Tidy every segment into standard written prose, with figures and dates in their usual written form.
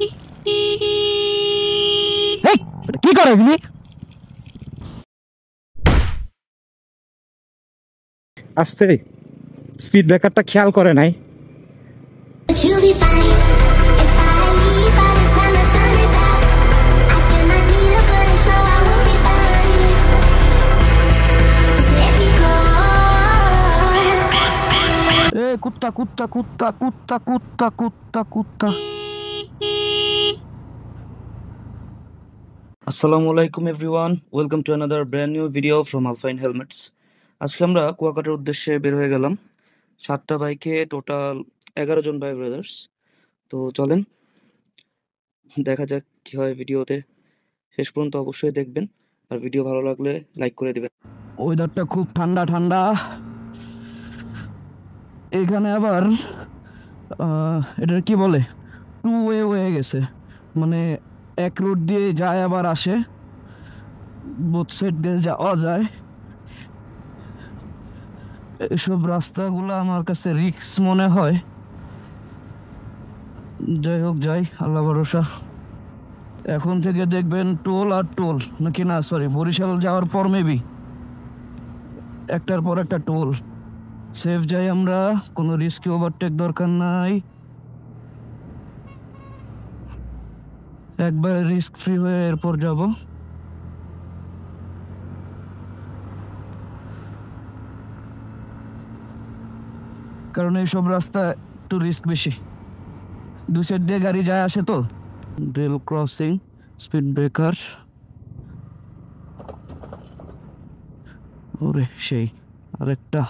এই, কি করে এগুলি? আস্তে, স্পিড ব্রেকারটা খেয়াল করে নাই। But you'll be fine if I leave by the time the sun is out. I do not need a burden, so I will be fine. Just let me go. এ কুত্তা কুত্তা কুত্তা কুত্তা কুত্তা কুত্তা কুত্তা। আসসালামু আলাইকুম everyone, welcome to another brand new video from Alpine helmets. আজকে আমরা কুয়াকাটার উদ্দেশ্যে বের হয়ে গেলাম 7টা বাইকে, টোটাল 11 জন ভাই ব্রাদার্স। তো চলেন দেখা যাক কি হয় ভিডিওতে, শেষ পর্যন্ত অবশ্যই দেখবেন, আর ভিডিও ভালো লাগলে লাইক করে দিবেন। ওয়েদারটা খুব ঠান্ডা ঠান্ডা। এখানে আবার এটার কি বলে, টু ওয়ে হয়ে গেছে, মানে এক রোড দিয়ে যায় আবার আসে, বোথ সাইড দিয়ে যাওয়া যায়। এসব রাস্তাগুলো আমার কাছে রিস্ক মনে হয়। যাই হোক, যাই, আল্লাহ ভরসা। এখন থেকে দেখবেন টোল আর টোল, নাকি না সরি, বরিশাল যাওয়ার পর মেবি একটার পর একটা টোল। সেফ যাই আমরা, কোনো রিস্কি ওভারটেক দরকার নাই, একবার রিস্ক ফ্রি হয়ে এরপর যাব। কারণ এইসব রাস্তা একটু রিস্ক বেশি, দু সাইড দিয়ে গাড়ি যায় আসে তো। রেল ক্রসিং, স্পিড ব্রেকার, ওরে সেই আরেকটা।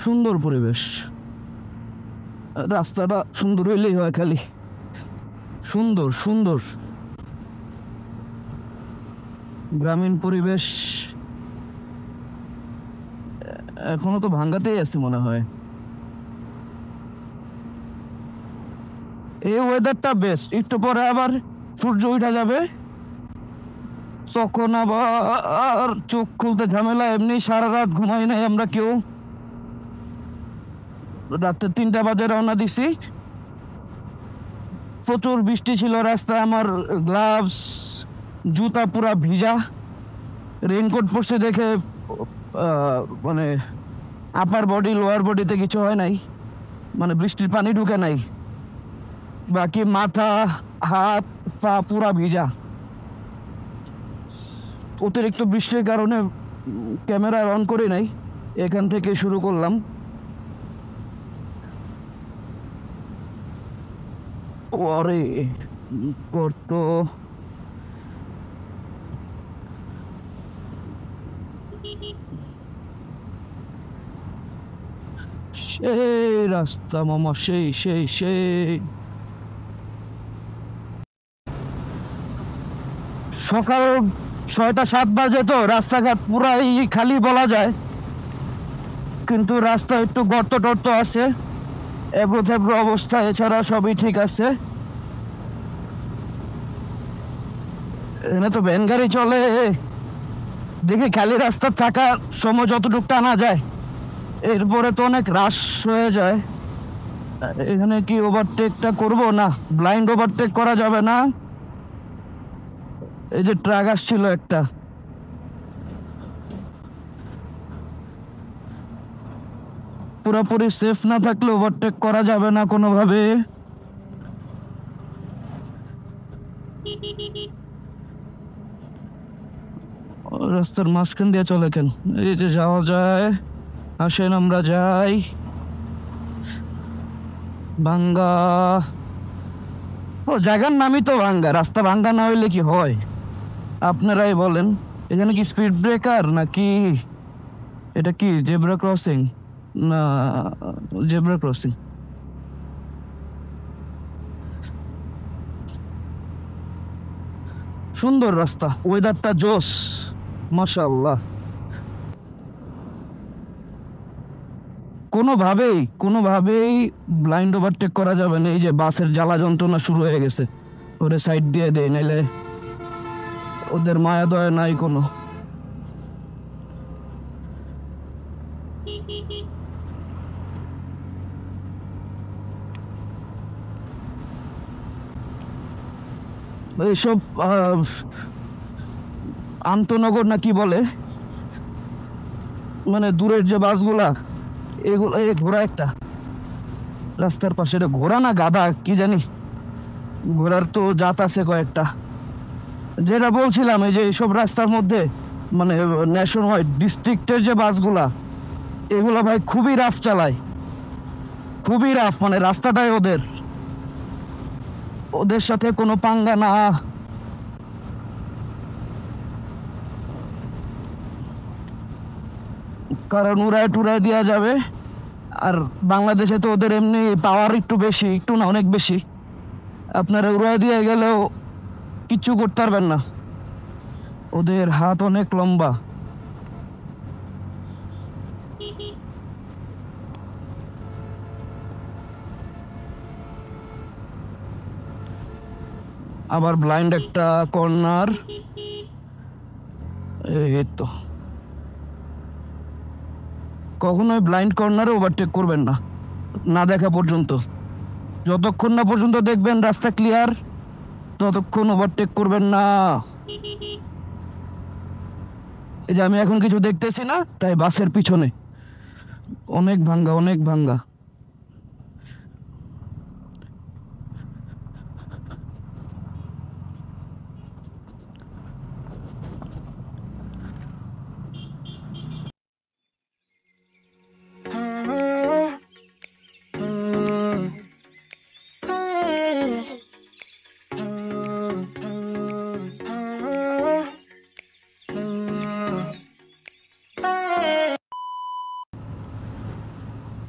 সুন্দর পরিবেশ, রাস্তাটা সুন্দর হইলেই হয়, খালি সুন্দর সুন্দর গ্রামীণ পরিবেশ। এখনো তো ভাঙ্গাতেই আছে মনে হয়। এই ওয়েদারটা বেস্ট, একটু পরে আবার সূর্য উঠে যাবে, তখন আবার চোখ খুলতে ঝামেলা। এমনি সারা রাত ঘুমাই নাই আমরা কেউ, রাতে 3টা বাজে রওনা দিছি। প্রচুর বৃষ্টি ছিল রাস্তায়, আমার গ্লাভস জুতা পুরা ভিজা। রেইনকোট পরতে দেখে মানে আপার বডি লোয়ার বডিতে কিছু হয় নাই, মানে বৃষ্টির পানি ঢুকে নাই, বাকি মাথা হাত পা পুরা ভিজা। অতিরিক্ত বৃষ্টির কারণে ক্যামেরা অন করি নাই, এখান থেকে শুরু করলাম। ওরে গর্ত, সেই রাস্তা মামা, সেই সেই সেই। সকাল 6টা 7 বাজে, তো রাস্তাঘাট পুরাই খালি বলা যায়, কিন্তু রাস্তা একটু গর্ত টর্ত আছে, এবড়ো থেবড়ো অবস্থা, এছাড়া সবই ঠিক আছে। এখানে তো ভ্যান গাড়ি চলে, দেখি খালি রাস্তা থাকা সময় যতটুকু টানা যায়, এরপরে তো অনেক রাশ হয়ে যায়। এখানে কি ওভারটেকটা করব না? ব্লাইন্ড ওভারটেক করা যাবে না। এই যে ট্রাক আসছিল একটা, পুরোপুরি সেফ না থাকলে ওভারটেক করা যাবে না কোনোভাবে। রাস্তার মাঝখান দিয়ে চলে কেন? এই যে যাওয়া যায়, আসেন আমরা যাই। ভাঙ্গা, ও জায়গার নামই তো ভাঙ্গা, রাস্তা ভাঙ্গা না হইলে কি হয় আপনারাই বলেন। এখানে কি স্পিড ব্রেকার নাকি এটা কি জেব্রা ক্রসিং? না, জেব্রা ক্রসিং। সুন্দর রাস্তা, ওয়েদারটা জোস, মাশাআল্লাহ। কোনোভাবেই ব্লাইন্ড ওভারটেক করা যাবে না। এই যে বাসের জ্বালা যন্ত্রণা শুরু হয়ে গেছে, ওরে সাইড দিয়ে দেয়, নাইলে ওদের মায়া দয়া নাই কোনো। এইসব আন্তনগর না কি বলে, মানে দূরের যে বাসগুলা, এগুলো এই ঘোড়া একটা রাস্তার পাশে, এটা ঘোড়া না গাধা কি জানি, ঘোড়ার তো জাত আছে কয়েকটা। যেটা বলছিলাম, এই যে এইসব রাস্তার মধ্যে মানে ন্যাশন ওয়াইড ডিস্ট্রিক্টের যে বাসগুলা, এগুলা ভাই খুবই রাফ চালায়, খুবই রাফ, মানে রাস্তাটাই ওদের, ওদের সাথে কোনো পাঙ্গা না। কারণ উড়ায় টুরায় দেওয়া যাবে, আর বাংলাদেশে তো ওদের এমনি পাওয়ার একটু বেশি, একটু না অনেক বেশি, আপনারা উড়ায় দিয়ে গেলেও কিচ্ছু করতে পারবেন না, ওদের হাত অনেক লম্বা। আবার ব্লাইন্ড একটা কর্নার, এই তো কখনোই ব্লাইন্ড কর্নারে ওভারটেক করবেন না, না দেখা পর্যন্ত। যতক্ষণ না পর্যন্ত দেখবেন রাস্তা ক্লিয়ার, ততক্ষণ ওভারটেক করবেন না। এই যে আমি এখন কিছু দেখতেছি না, তাই বাসের পিছনে অনেক ভাঙ্গা, অনেক ভাঙ্গা।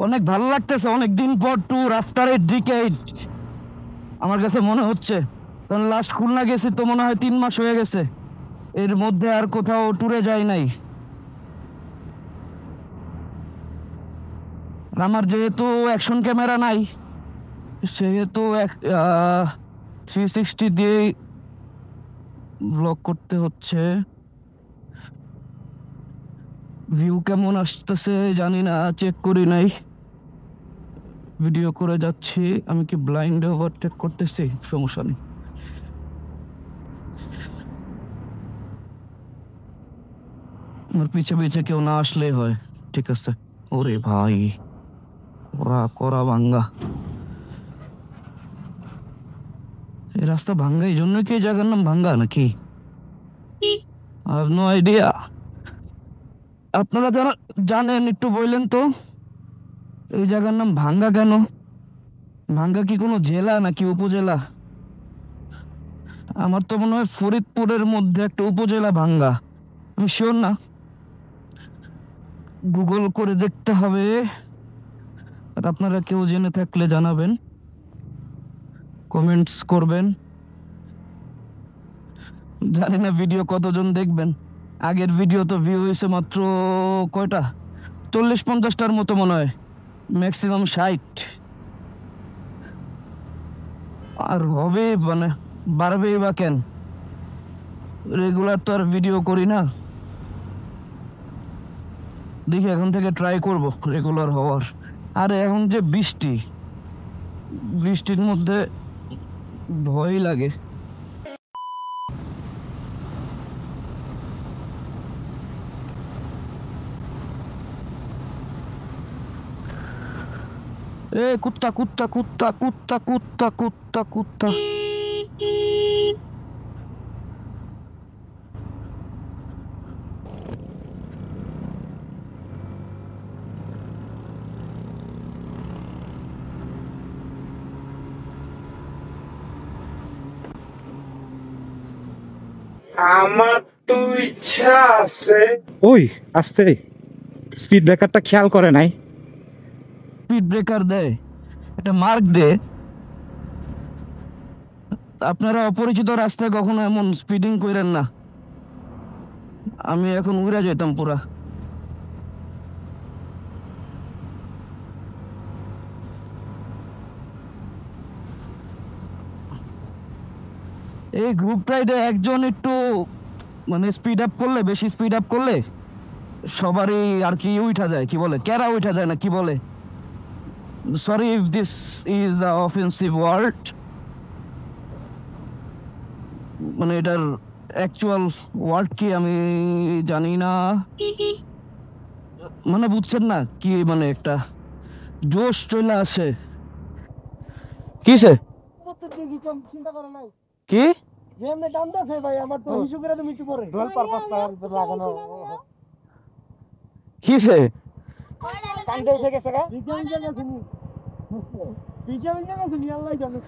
অনেক ভালো লাগতেছে, অনেকদিন পর ট্যুর আফটার এ ডিকেড আমার কাছে মনে হচ্ছে। কারণ লাস্ট খুলনা গেছি তো মনে হয় 3 মাস হয়ে গেছে, এর মধ্যে আর কোথাও ট্যুরে যাই নাই। আর আমার যেহেতু অ্যাকশন ক্যামেরা নাই, সেহেতু 360 দিয়ে ব্লগ করতে হচ্ছে। ভিউ কেমন আসতেছে জানি না, চেক করি নাই, ভিডিও করে যাচ্ছি। আমি কি ব্লাইন্ডে ওভারটেক করতেছি? সমস্যা নেই। আমার পিছে পিছে কেউ না আসলেই হয়, ঠিক আছে। ওরে ভাই, ওরা করা ভাঙ্গা, এই রাস্তা ভাঙ্গা এই জন্য কি এই জায়গার নাম ভাঙ্গা নাকি? I have no idea. আপনারা যারা জানেন একটু বললেন তো, এই জায়গার নাম ভাঙ্গা কেন? ভাঙ্গা কি কোনো জেলা নাকি উপজেলা? আমার তো মনে হয় ফরিদপুরের মধ্যে একটা উপজেলা ভাঙ্গা, আমি শিওর না, গুগল করে দেখতে হবে। আর আপনারা কেউ জেনে থাকলে জানাবেন, কমেন্টস করবেন। জানি না ভিডিও কতজন দেখবেন, আগের ভিডিও তো ভিউ হয়েছে মাত্র কয়টা, 40-50টার মতো মনে হয়, ম্যাক্সিমাম 60। আর হবে মানে বাড়বেই বা কেন, রেগুলার তো আর ভিডিও করি না। দেখি এখন থেকে ট্রাই করব রেগুলার হওয়ার। আর এখন যে বৃষ্টি, বৃষ্টির মধ্যে ভয় লাগে। এ কুত্তা কুত্তা কুত্তা কুত্তা কুত্তা কুত্তা কুত্তা। আমার তো ইচ্ছা আছে। ওই আস্তে, স্পিড ব্রেকারটা খেয়াল করে নাই। স্পিড ব্রেকার দেয়, একটা মার্ক দে। আপনারা অপরিচিত রাস্তায় কখনো এমন স্পিডিং করেন না, আমি এখন উড়ে যেতাম পুরা। এই গ্রুপ রাইডে একজন একটু মানে স্পিড আপ করলে, বেশি স্পিড আপ করলে সবারই আর কি উঠা যায়, কি বলে ক্যারা উঠা যায় না কি বলে, sorry if this is a offensive word. মানে এটার অ্যাকচুয়াল ওয়ার্ড কি আমি জানি না, মানে বুঝছেন না কি, মানে একটা জোশ চলে আসে। কিসে চিন্তা করো নাই কি যেমনি দাম দাছে ভাই আমার তো হিসু করে তুমি একটু পরে ডল পারপাসটা লাগানো কিসে কান্দে উঠে গেছে গা রিজার্ভ জায়গা তুমি রিজার্ভ জায়গা তুমি আল্লাহ জানে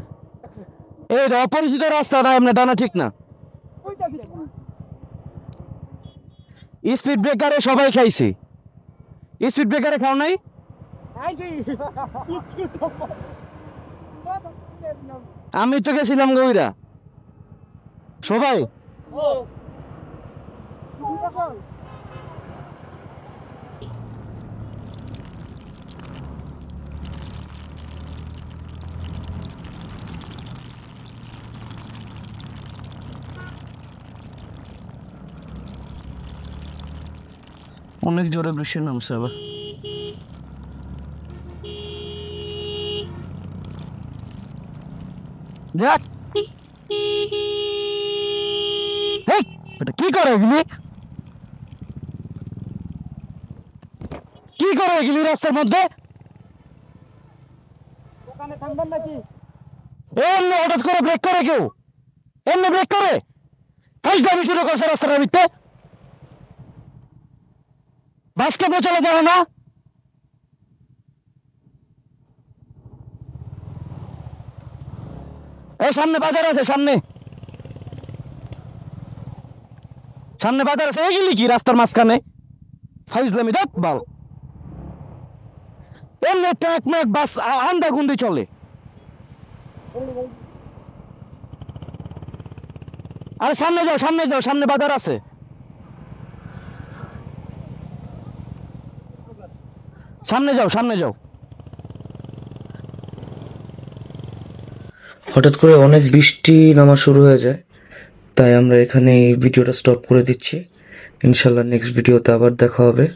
এই অপরিচিত রাস্তা না, এমনি টানা ঠিক না। ওইটা স্পিড ব্রেকারে সবাই খাইছে, স্পিড ব্রেকারে খাও নাই? আমি তো গেছিলাম গৌরা সবাই। অনেক জোরে বৃষ্টি নামছে আবার। যাক এটা কি করে এগুলি, কি করে এগুলি রাস্তার মধ্যে? ওখানে থামবেন নাকি এমনি হঠাৎ করে ব্রেক করে কেউ, এমনি ব্রেক করে ফাইজলামি শুরু করছে রাস্তাটার ভিতরে। বাসকে পৌঁছানো পারে না। এই সামনে বাজার আছে, সামনে সামনে বাজার আছে, এগুলি কি রাস্তার মাঝখানে ফাইজলামি দেখ বাল। এমনি ট্যাক ম্যাক বাস আন্দা গুন্দি চলে। আরে সামনে যাও, সামনে যাও, সামনে বাজার আছে। সামনে যাও, সামনে যাও। হঠাৎ করে অনেক বৃষ্টি নামা শুরু হয়ে যায়, তাই আমরা এখানে এই ভিডিওটা স্টপ করে দিচ্ছি। ইনশাল্লাহ নেক্সট ভিডিওতে আবার দেখা হবে।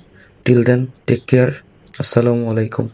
Till then take care. আসসালামু আলাইকুম।